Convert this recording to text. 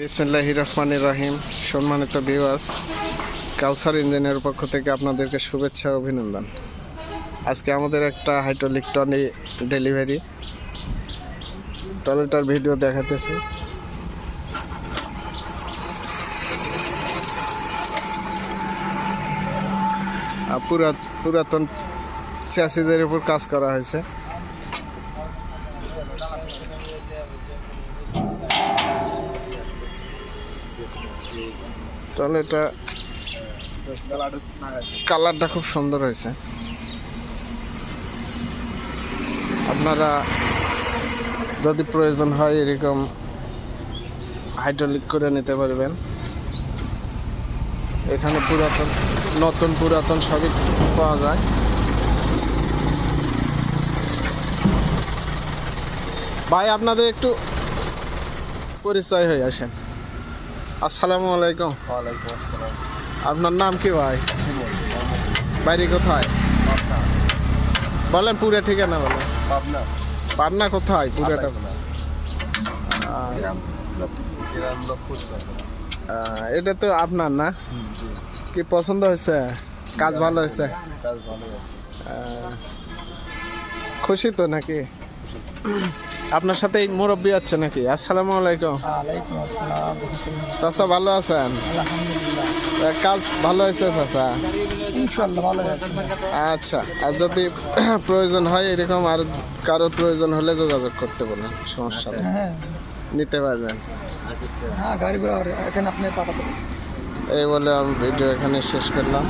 বিসমিল্লাহির রহমানির রহিম। সম্মানিত ভিউয়ার্স, কাউসার ইঞ্জিনের পক্ষ থেকে আপনাদেরকে শুভেচ্ছা ও অভিনন্দন। আজকে আমাদের একটা হাইড্রোলিক ট্রলি ডেলিভারি, ট্রলিটার ভিডিও দেখাতেছি। পুরাতন চ্যাসিসের উপর কাজ করা হয়েছে। ট্রলিটা কালারটা খুব সুন্দর হয়েছে। আপনারা যদি প্রয়োজন হয় এরকম হাইড্রোলিক করে নিতে পারবেন। এখানে নতুন পুরাতন সবই পাওয়া যায়। ভাই, আপনাদের একটু পরিচয় হয়ে আসেন। আসসালামু আলাইকুম। ওয়ালাইকুম আসসালাম। আপনার নাম কি ভাই? বাড়ি কোথায় বলেন? পুরো ঠিকানা বলেন। পাবনা। পাবনা কোথায়? পুরোটা এটা তো আপনার না? কি পছন্দ হয়েছে? কাজ ভালো হয়েছে? কাজ ভালো আছে। খুশি তো নাকি? আপনার সাথে এই মুরব্বী আছে নাকি? আসসালামু আলাইকুম। ওয়ালাইকুম আসসালাম। চাচা ভালো আছেন? আলহামদুলিল্লাহ, কাজ ভালো হয়েছে চাচা? ইনশাআল্লাহ ভালো আছে। আচ্ছা, আর যদি প্রয়োজন হয় এরকম আর কারো প্রয়োজন হলে যোগাযোগ করতে বলেন, সমস্যা নেই, হ্যাঁ নিতে পারবেন। হ্যাঁ, গাড়ি ঘোড়া এখানে আপনি পাঠাতে। এই বলে আমি ভিডিও এখানে শেষ করলাম।